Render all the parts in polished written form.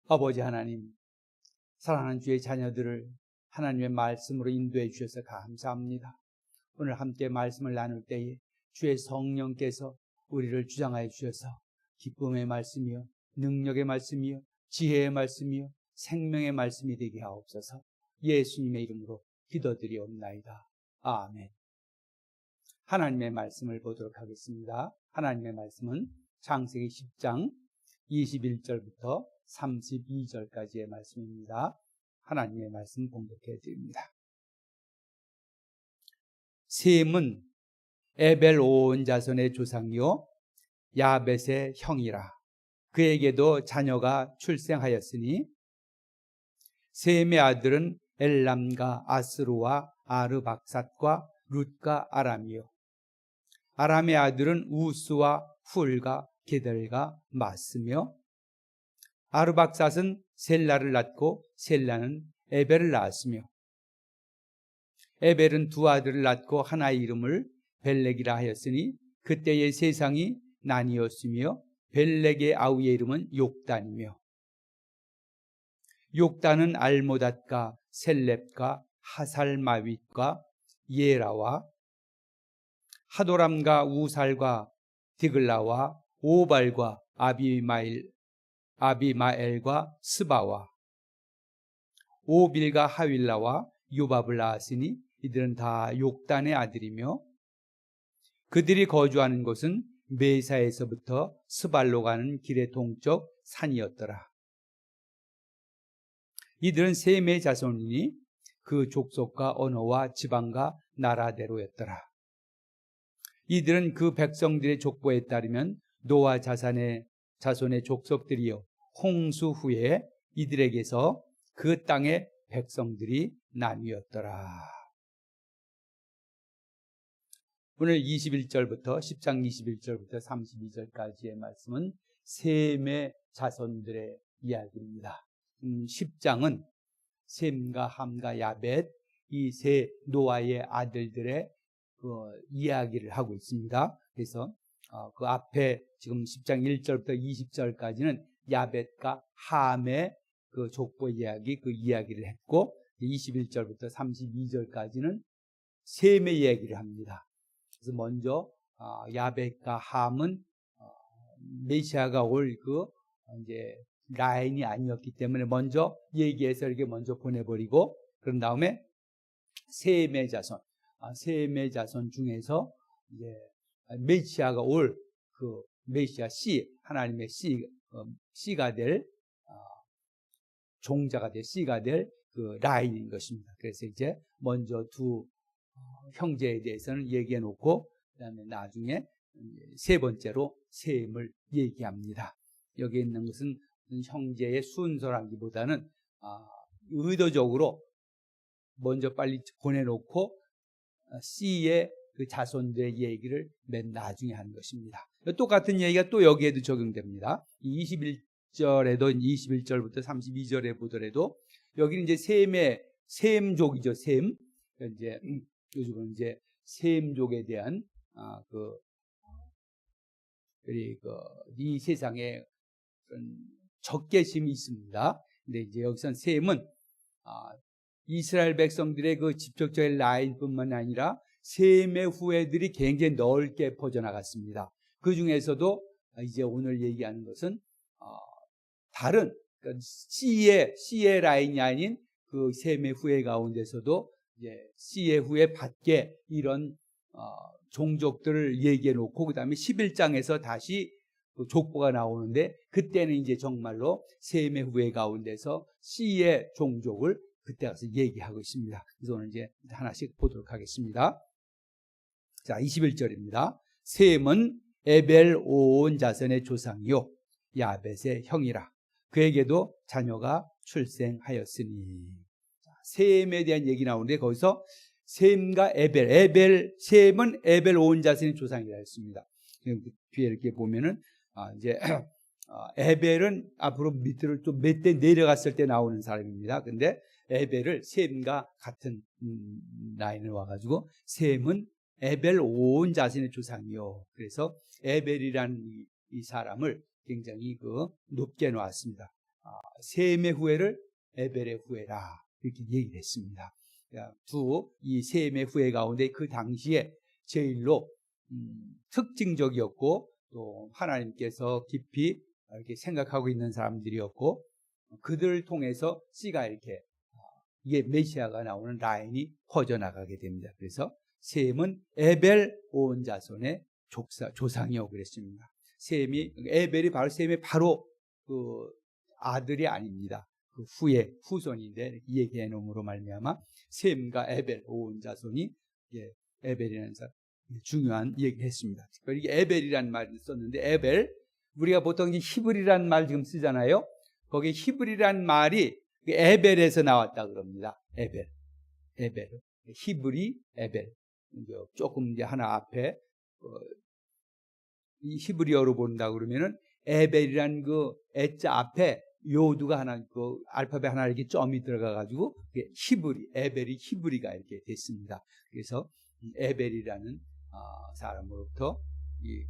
아버지 하나님, 사랑하는 주의 자녀들을 하나님의 말씀으로 인도해 주셔서 감사합니다. 오늘 함께 말씀을 나눌 때에 주의 성령께서 우리를 주장하여 주셔서 기쁨의 말씀이요, 능력의 말씀이요, 지혜의 말씀이요, 생명의 말씀이 되게 하옵소서. 예수님의 이름으로 기도드리옵나이다. 아멘. 하나님의 말씀을 보도록 하겠습니다. 하나님의 말씀은 창세기 10장 21절부터 32절까지의 말씀입니다. 하나님의 말씀 봉독해 드립니다. 셈은 에벨 온 자손의 조상이요 야벳의 형이라. 그에게도 자녀가 출생하였으니 셈의 아들은 엘람과 아스루와 아르박삿과 룻과 아람이요 아람의 아들은 우스와 훌과 게델과 마스며 아르박삿은 셀라를 낳고 셀라는 에벨을 낳았으며 에벨은 두 아들을 낳고 하나의 이름을 벨렉이라 하였으니 그때의 세상이 나뉘었으며 벨렉의 아우의 이름은 욕단이며 욕단은 알모닷과 셀렙과 하살마윗과 예라와 하도람과 우살과 디글라와 오발과 아비마엘과 스바와 오빌과 하윌라와 요밥을 낳았으니 이들은 다 욕단의 아들이며 그들이 거주하는 곳은 메사에서부터 스발로 가는 길의 동쪽 산이었더라. 이들은 셈의 자손이니 그 족속과 언어와 지방과 나라대로였더라. 이들은 그 백성들의 족보에 따르면 노아 자손의 족속들이요 홍수 후에 이들에게서 그 땅의 백성들이 나뉘었더라. 오늘 21절부터 10장 21절부터 32절까지의 말씀은 셈의 자손들의 이야기입니다. 10장은 셈과 함과 야벳 이 세 노아의 아들들의 이야기를 하고 있습니다. 그래서 그 앞에 지금 10장 1절부터 20절까지는 야벳과 함의 그 족보 이야기, 그 이야기를 했고 21절부터 32절까지는 셈의 이야기를 합니다. 그래서 먼저 야벳과 함은 메시아가 올 그 이제 라인이 아니었기 때문에 먼저 얘기해서 이렇게 먼저 보내버리고 그런 다음에 셈의 자손, 셈의 자손 중에서 이제 메시아가 올 그 메시아 씨, 하나님의 씨가 될 종자가 될 씨가 될 그 라인인 것입니다. 그래서 이제 먼저 두 형제에 대해서는 얘기해 놓고 그다음에 나중에 세 번째로 셈을 얘기합니다. 여기 있는 것은 형제의 순서라기보다는 의도적으로 먼저 빨리 보내놓고 씨의 그 자손들의 얘기를 맨 나중에 하는 것입니다. 똑같은 얘기가 또 여기에도 적용됩니다. 21절부터 32절에 보더라도 여기는 이제 셈족이죠. 셈. 이제 요즘은 이제 셈족에 대한 이 세상에 적개심이 있습니다. 근데 이제 여기선 셈은 이스라엘 백성들의 그 직접적인 라인뿐만 아니라 셈의 후예들이 굉장히 넓게 퍼져나갔습니다. 그 중에서도 이제 오늘 얘기하는 것은 다른 씨의 라인이 아닌 그 셈의 후예 가운데서도 이제 씨의 후예 밖에 이런 종족들을 얘기해 놓고 그 다음에 11장에서 다시 족보가 나오는데 그때는 이제 정말로 셈의 후예 가운데서 씨의 종족을 그때 가서 얘기하고 있습니다. 그래서 오늘 이제 하나씩 보도록 하겠습니다. 자, 21절입니다. 셈은 에벨 온 자손의 조상이요 야벳의 형이라. 그에게도 자녀가 출생하였으니. 셈에 대한 얘기 나오는데 거기서 셈과 셈은 에벨 온 자손의 조상이라 했습니다. 뒤에 이렇게 보면은 이제 에벨은 앞으로 밑으로 좀 몇 대 내려갔을 때 나오는 사람입니다. 근데 에벨을 셈과 같은 라인을 와가지고 셈은 에벨 온 자손의 조상이요. 그래서 에벨이라는 이 사람을 굉장히 높게 놓았습니다. 셈의 후예를 에벨의 후예라 이렇게 얘기를 했습니다. 이 셈의 후예 가운데 그 당시에 제일로 특징적이었고 또 하나님께서 깊이 이렇게 생각하고 있는 사람들이었고 그들을 통해서 씨가 이렇게 이게 메시아가 나오는 라인이 퍼져나가게 됩니다. 그래서 셈은 에벨 온 자손의 조상이요 그랬습니다. 에벨이 바로 셈의 바로 그 아들이 아닙니다. 그 후손인데 이 얘기해 놓음으로 말미암아 셈과 에벨 온 자손이 에벨이라는 중요한 얘기를 했습니다. 이게 에벨이라는 말을 썼는데 에벨 우리가 보통 히브리라는 말 지금 쓰잖아요. 거기 히브리라는 말이 에벨에서 나왔다 그럽니다. 에벨 히브리 에벨 조금 이제 하나 앞에 이 히브리어로 본다 그러면은 에벨이란 그 애자 앞에 요두가 하나 그 알파벳 하나 이렇게 점이 들어가 가지고 에벨이 히브리가 이렇게 됐습니다. 그래서 에벨이라는 사람으로부터 이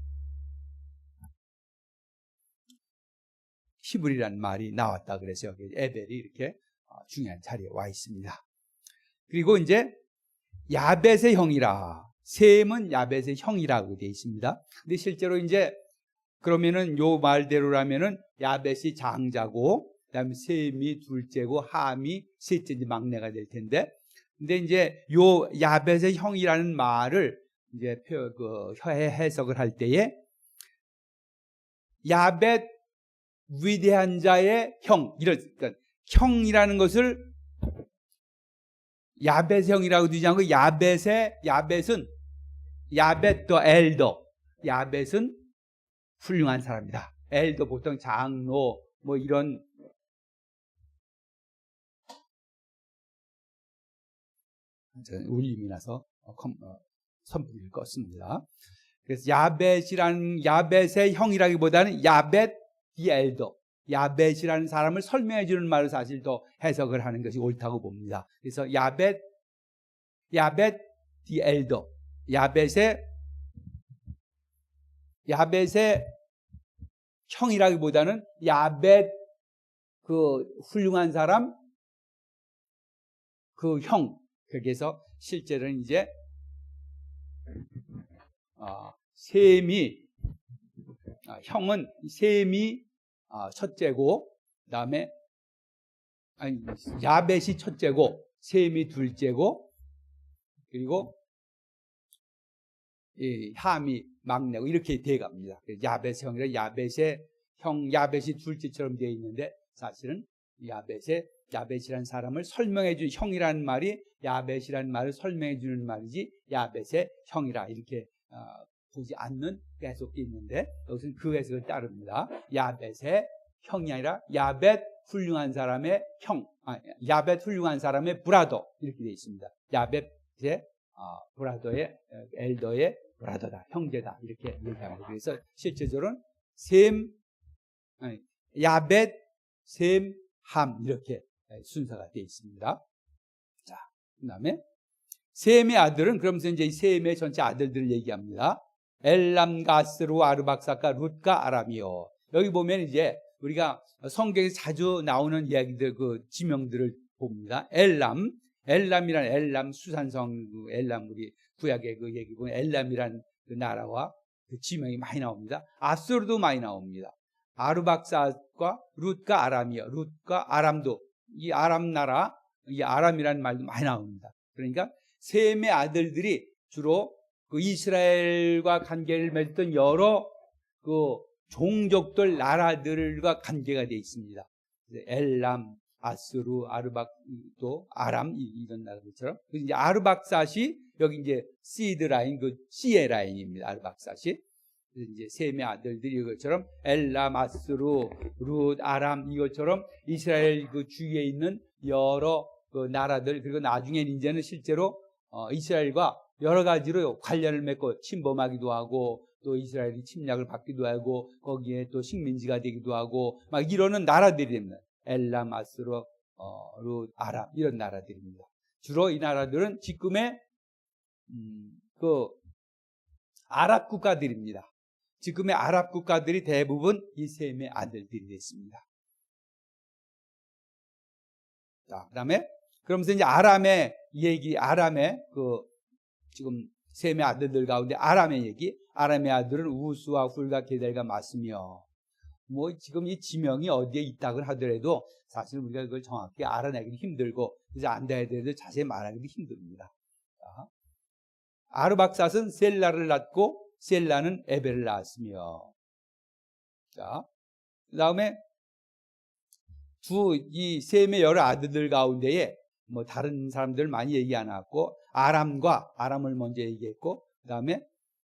히브리라는 말이 나왔다 그래서 여기 에벨이 이렇게 중요한 자리에 와 있습니다. 그리고 이제 야벳의 형이라 셈은 야벳의 형이라고 되어 있습니다. 근데 실제로 이제 그러면은 요 말대로라면은 야벳이 장자고 그다음에 셈이 둘째고 함이 셋째 막내가 될 텐데 근데 이제 요 야벳의 형이라는 말을 이제 해석을 할 때에 야벳 위대한 자의 형, 그러니까 형이라는 것을 야벳의 형이라고 되지 않고 야벳은 야벳 더 엘더, 야벳은 훌륭한 사람이다. 엘더 보통 장로 뭐 이런 울림이 나서 선풍기를 껐습니다. 그래서 야벳의 형이라기보다는 야벳 디 엘더, 야벳이라는 사람을 설명해 주는 말을 사실 더 해석을 하는 것이 옳다고 봅니다. 그래서 야벳 디 엘더, 야벳의 형이라기보다는 야벳 그 훌륭한 사람 그 형. 그래서 실제로는 이제 형은 셈이 첫째고 그다음에 야벳이 첫째고 셈이 둘째고 그리고 함이 막내고 이렇게 돼갑니다. 야벳의 형이라 야벳이 둘째처럼 되어 있는데 사실은 야벳이라는 사람을 설명해 준 형이라는 말이 야벳이라는 말을 설명해 주는 말이지 야벳의 형이라 이렇게 보지 않는 해석이 있는데 여기서는 그 해석을 따릅니다. 야벳의 형이 아니라 야벳 훌륭한 사람의 형, 야벳 훌륭한 사람의 브라더 이렇게 되어 있습니다. 야벳의 브라더의 엘더의 브라더다, 형제다 이렇게 얘기합니다. 그래서 실제적으로는 야벳, 셈, 함 이렇게 순서가 되어 있습니다. 자, 그다음에 셈의 아들은 그러면서 이제 셈의 전체 아들들을 얘기합니다. 엘람, 가스루, 아르박사카, 룻과 아람이요. 여기 보면 이제 우리가 성경에서 자주 나오는 이야기들 그 지명들을 봅니다. 엘람이란 엘람 수산성 엘람 우리 구약의 그 얘기 보면 엘람이란 그 나라와 그 지명이 많이 나옵니다. 아수르도 많이 나옵니다. 아르박사과 룻과 아람이요. 룻과 아람도 이 아람 나라 이 아람이라는 말도 많이 나옵니다. 그러니까 셈의 아들들이 주로 그 이스라엘과 관계를 맺던 여러 그 종족들 나라들과 관계가 되어 있습니다. 엘람, 아수르, 아르박도, 아람 이런 나라들처럼. 그래서 이제 아르박삿이 여기 이제 시드 라인 그 C의 라인입니다. 아르박삿이. 그래서 이제 셈의 아들들이 이것처럼 엘람, 아수르, 룻, 아람 이것처럼 이스라엘 그 주위에 있는 여러 그 나라들 그리고 나중에는 이제는 실제로 이스라엘과 여러 가지로 관련을 맺고 침범하기도 하고 또 이스라엘이 침략을 받기도 하고 거기에 또 식민지가 되기도 하고 막 이러는 나라들입니다. 엘람, 아수르, 룻, 아람 이런 나라들입니다. 주로 이 나라들은 지금의 그 아랍 국가들입니다. 지금의 아랍 국가들이 대부분 이 셈의 아들들이 됐습니다. 자, 그다음에 그러면서 이제 아람의 얘기, 아람의 지금 셈의 아들들 가운데 아람의 얘기, 아람의 아들은 우스와 훌과 게델과 맞으며, 뭐 지금 이 지명이 어디에 있다고 하더라도 사실 우리가 그걸 정확히 알아내기도 힘들고, 그래서 안다 하더라도 자세히 말하기도 힘듭니다. 자, 아르박삿은 셀라를 낳고 셀라는 에벨을 낳았으며, 자, 그 다음에 이 셈의 여러 아들들 가운데에 뭐 다른 사람들 많이 얘기 안 하고 아람을 먼저 얘기했고, 그 다음에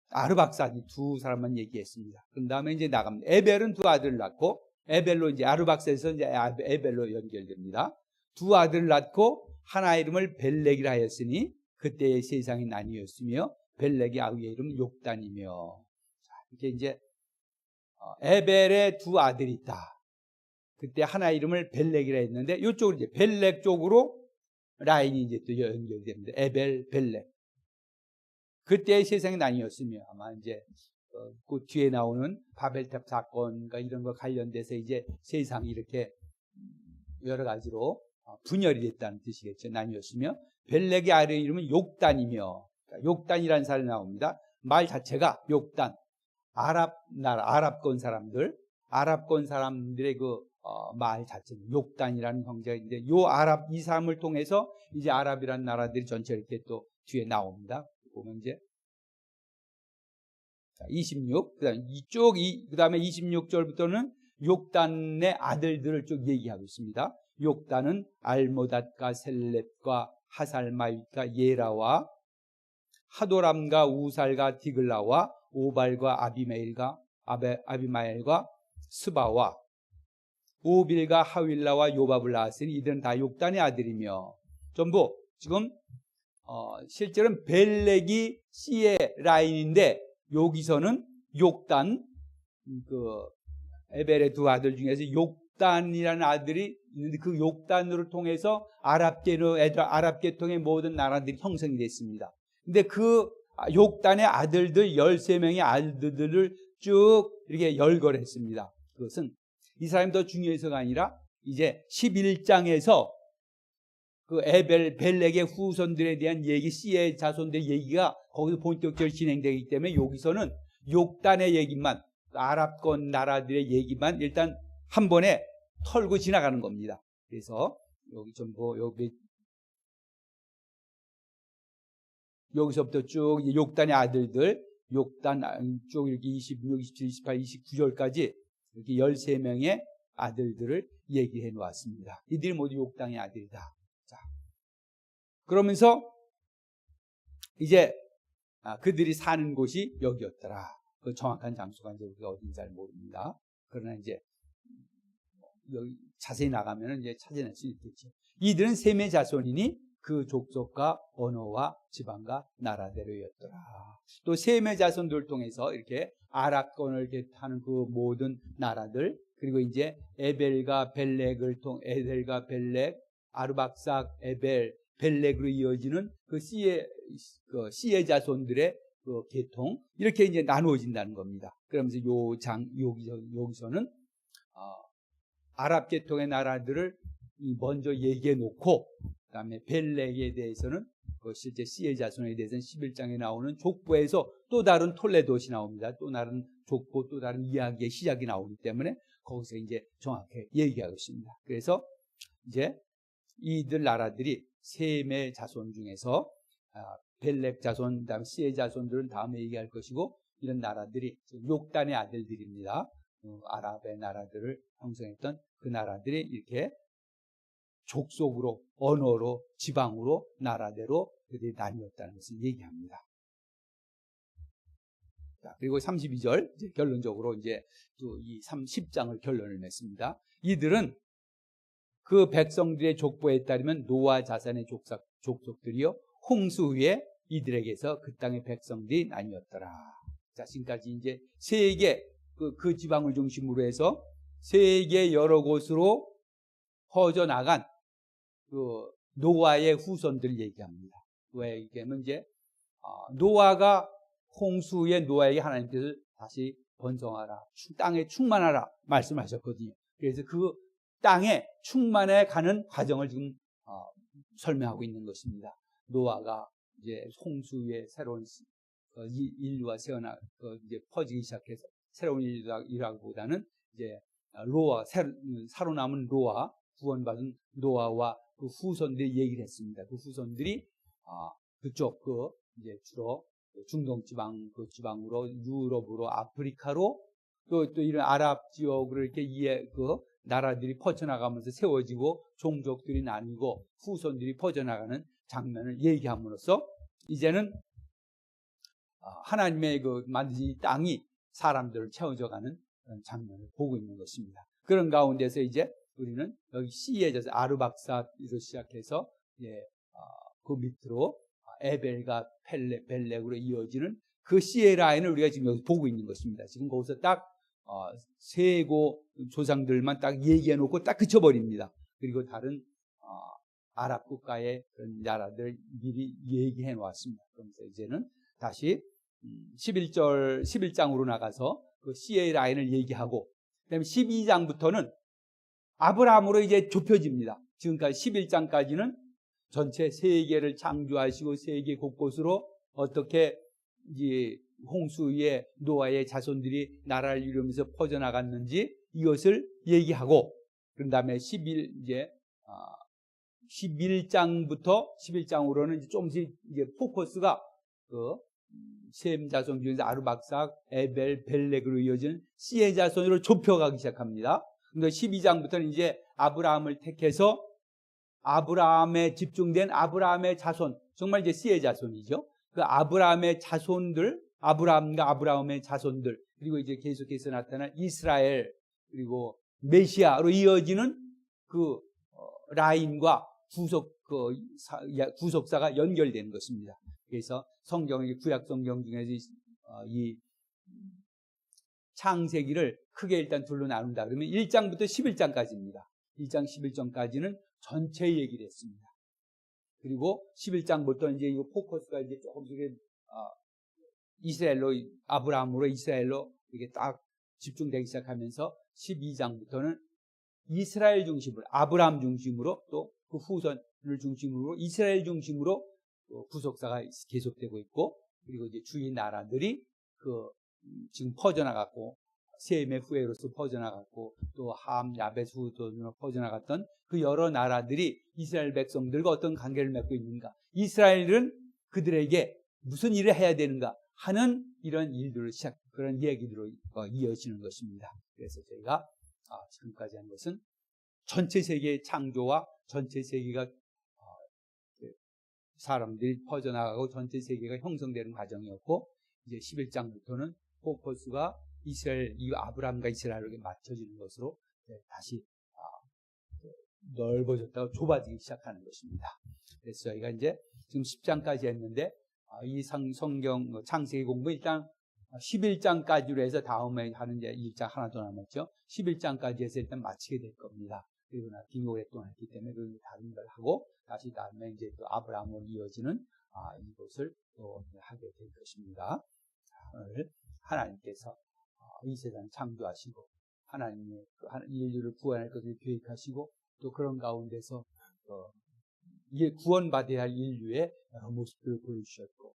아르박삿이 두 사람만 얘기했습니다. 그 다음에 이제 나갑니다. 에벨은 두 아들을 낳고, 에벨로 이제 아르박삿에서 이제 에벨로 연결됩니다. 두 아들을 낳고 하나 이름을 벨렉이라 하였으니 그때의 세상이 나뉘었으며 벨렉의 아우의 이름은 욕단이며. 자, 이렇게 이제 에벨의 두 아들이 있다. 그때 하나 이름을 벨렉이라 했는데, 이쪽으로 이제 벨렉 쪽으로 라인이 이제 또 연결됩니다. 에벨, 벨렉. 그때의 세상이 나뉘었으며, 아마 이제 그 뒤에 나오는 바벨탑 사건과 이런 거 관련돼서 이제 세상이 이렇게 여러 가지로 분열이 됐다는 뜻이겠죠. 나뉘었으며, 벨렉의 아래 이름은 욕단이며, 욕단이라는 사람이 나옵니다. 말 자체가 욕단, 아랍권 사람들의 말 자체는 욕단이라는 형제가 있는데, 이 사람을 통해서 이제 아랍이라는 나라들이 전체 이렇게 또 뒤에 나옵니다. 보면 이제 26, 그 다음에 26절부터는 욕단의 아들들을 쭉 얘기하고 있습니다. 욕단은 알모닷과 셀렙과 하살마윗과 예라와 하도람과 우살과 디글라와 오발과 아비마엘과 스바와 오빌과 하윌라와 요밥을 낳았으니 이들은 다 욕단의 아들이며, 전부 지금 실제로는 벨렉이 C의 라인인데, 여기서는 욕단, 에벨의 두 아들 중에서 욕단이라는 아들이 있는데, 그 욕단으로 통해서 아랍 계통의 모든 나라들이 형성이 됐습니다. 근데 그 욕단의 아들들 13명의 아들들을 쭉 이렇게 열거했습니다. 그것은 이 사람이 더 중요해서가 아니라 이제 11장에서 그 벨렉의 후손들에 대한 얘기, C의 자손들의 얘기가 거기서 본격적으로 진행되기 때문에 여기서는 욕단의 얘기만, 아랍권 나라들의 얘기만 일단 한 번에 털고 지나가는 겁니다. 그래서 여기 전부 여기서부터 쭉 욕단의 아들들, 욕단 쭉 이렇게 26, 27, 28, 29절까지 이렇게 13명의 아들들을 얘기해 놓았습니다. 이들이 모두 욕단의 아들이다. 자, 그러면서 이제 그들이 사는 곳이 여기였더라. 그 정확한 장소가 이제 우리가 어딘지 잘 모릅니다. 그러나 이제 여기 자세히 나가면 이제 찾아낼 수 있겠죠. 이들은 셈의 자손이니 그 족속과 언어와 지방과 나라대로였더라. 또 셈의 자손들을 통해서 이렇게 아랍권을 하는 그 모든 나라들, 그리고 이제 에벨과 벨렉, 아르박삭, 에벨, 벨렉으로 이어지는 그 C의 자손들의 그 계통, 이렇게 이제 나누어진다는 겁니다. 그러면서 여기서는 아랍 계통의 나라들을 먼저 얘기해 놓고, 그 다음에 벨렉에 대해서는 실제 C의 자손에 대해서는 11장에 나오는 족보에서 또 다른 톨레도시 나옵니다. 또 다른 족보, 또 다른 이야기의 시작이 나오기 때문에 거기서 이제 정확하게 얘기하고 있습니다. 그래서 이제 이들 나라들이 셈의 자손 중에서 벨렉 자손, 그다음에 C의 자손들은 다음에 얘기할 것이고, 이런 나라들이 욕단의 아들들입니다. 아랍의 나라들을 형성했던 그 나라들이 이렇게 족속으로, 언어로, 지방으로, 나라대로 그들이 나뉘었다는 것을 얘기합니다. 자, 그리고 32절, 이제 결론적으로 이제 또 이 10장을 결론을 맺습니다. 이들은 그 백성들의 족보에 따르면 노아 자산의 족속들이요, 홍수 후에 이들에게서 그 땅의 백성들이 나뉘었더라. 자, 지금까지 이제 세계, 그 지방을 중심으로 해서 세계 여러 곳으로 퍼져나간 그 노아의 후손들을 얘기합니다. 왜 얘기하면 이제 노아가 홍수 후에 노아에게 하나님께서 다시 번성하라, 땅에 충만하라 말씀하셨거든요. 그래서 그 땅에 충만해 가는 과정을 지금 설명하고 있는 것입니다. 노아가 이제 홍수의 새로운 인류가 이제 퍼지기 시작해서 새로운 인류라기보다는 이제 살아남은 노아, 구원받은 노아와 그 후손들이 얘기를 했습니다. 그 후손들이 그쪽 이제 주로 중동 그 지방으로 유럽으로 아프리카로 또 이런 아랍 지역으로 이렇게 나라들이 퍼져나가면서 세워지고 종족들이 나뉘고 후손들이 퍼져나가는 장면을 얘기함으로써 이제는 하나님의 만드신 이 땅이 사람들을 채워져가는 그런 장면을 보고 있는 것입니다. 그런 가운데서 이제 우리는 여기 C의 자손 아르박사로 시작해서 그 밑으로 에벨과 벨렉으로 이어지는 그 C의 라인을 우리가 지금 여기 보고 있는 것입니다. 지금 거기서 딱 세고 조상들만 딱 얘기해 놓고 딱 그쳐버립니다. 그리고 다른 아랍 국가의 그런 나라들 미리 얘기해 놓았습니다. 그러면서 이제는 다시 11장으로 나가서 그 C의 라인을 얘기하고, 그 다음에 12장부터는 아브라함으로 이제 좁혀집니다. 지금까지 11장까지는 전체 세계를 창조하시고 세계 곳곳으로 어떻게 이제 홍수의 노아의 자손들이 나라를 이루면서 퍼져나갔는지 이것을 얘기하고, 그런 다음에 11장으로는 이제 조금씩 이제 포커스가 셈 자손 중에서 아르박삭, 에벨, 벨렉으로 이어지는 C의 자손으로 좁혀가기 시작합니다. 그러니까 12장부터는 이제 아브라함을 택해서 아브라함에 집중된 아브라함의 자손, 정말 이제 C의 자손이죠. 그 아브라함의 자손들, 아브라함과 아브라함의 자손들, 그리고 이제 계속해서 나타난 이스라엘, 그리고 메시아로 이어지는 그 라인과 구속사가 연결되는 것입니다. 그래서 성경의 구약 성경 중에서 이 창세기를 크게 일단 둘로 나눈다 그러면 1장부터 11장까지입니다. 1장 11장까지는 전체 얘기를 했습니다. 그리고 11장부터 이제 이 포커스가 이제 조금씩 이스라엘로, 아브라함으로 이스라엘로 이게 딱 집중되기 시작하면서 12장부터는 이스라엘 중심으로, 아브라함 중심으로, 또 그 후손을 중심으로 이스라엘 중심으로 구속사가 계속되고 있고, 그리고 이제 주위 나라들이 지금 퍼져나갔고, 셈의 후예로서 퍼져나갔고, 또 함, 야벳 후손으로 퍼져나갔던 그 여러 나라들이 이스라엘 백성들과 어떤 관계를 맺고 있는가, 이스라엘은 그들에게 무슨 일을 해야 되는가 하는 이런 일들을 그런 얘기들로 이어지는 것입니다. 그래서 저희가 지금까지 한 것은 전체 세계의 창조와 전체 세계가 사람들이 퍼져나가고 전체 세계가 형성되는 과정이었고, 이제 11장부터는 포커스가 이 아브라함과 이스라엘에게 맞춰지는 것으로 다시 넓어졌다가 좁아지기 시작하는 것입니다. 그래서 저희가 이제 지금 10장까지 했는데, 이 성경 창세기 공부 일단 11장까지로 해서 다음에 하는 이제 1장 하나 더 남았죠. 11장까지 해서 일단 마치게 될 겁니다. 그리고 긴 오랫동안 했기 때문에 다른 걸 하고 다시 다음에 이제 또 아브라함으로 이어지는 이것을 또 하게 될 것입니다. 오늘 하나님께서 이 세상을 창조하시고 하나님의 인류를 구원할 것을 계획하시고, 또 그런 가운데서 이게 구원받아야 할 인류의 여러 모습들을 보여주셨고,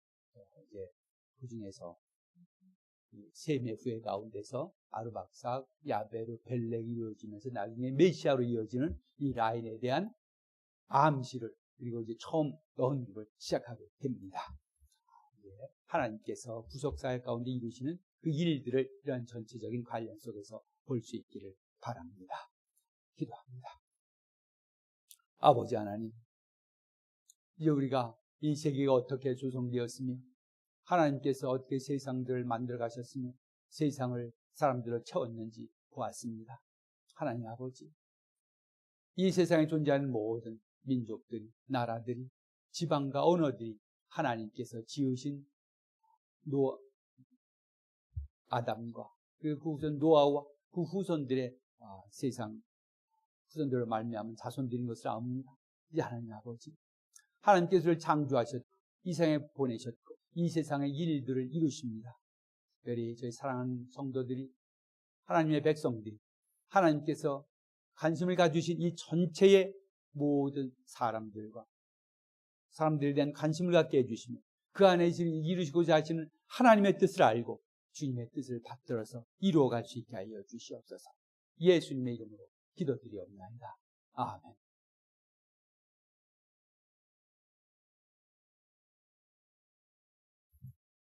이제 그 중에서 셈의 후예 가운데서 아르박삭, 야베르, 벨렉이 이루어지면서 나중에 메시아로 이어지는 이 라인에 대한 암시를, 그리고 이제 처음 언급을 시작하게 됩니다. 하나님께서 구속사역 가운데 이루시는 그 일들을 이러한 전체적인 관련 속에서 볼 수 있기를 바랍니다. 기도합니다. 아버지 하나님, 이제 우리가 이 세계가 어떻게 조성되었으며 하나님께서 어떻게 세상들을 만들어 가셨으며 세상을 사람들로 채웠는지 보았습니다. 하나님 아버지, 이 세상에 존재하는 모든 민족들이, 나라들이, 지방과 언어들이 하나님께서 지으신 아담과 그 후손 노아와 그 후손들의 세상 후손들을 말미암은 자손들인 것을 압니다. 이제 하나님 아버지, 하나님께서 저를 창조하셨고 이 세상에 보내셨고 이 세상의 일들을 이루십니다. 특별히 저희 사랑하는 성도들이, 하나님의 백성들이 하나님께서 관심을 가주신 이 전체의 모든 사람들에 대한 관심을 갖게 해주시며 그 안에 이루시고자 하시는 하나님의 뜻을 알고 주님의 뜻을 받들어서 이루어갈 수 있게 하여 주시옵소서. 예수님의 이름으로 기도드리옵나이다. 아멘.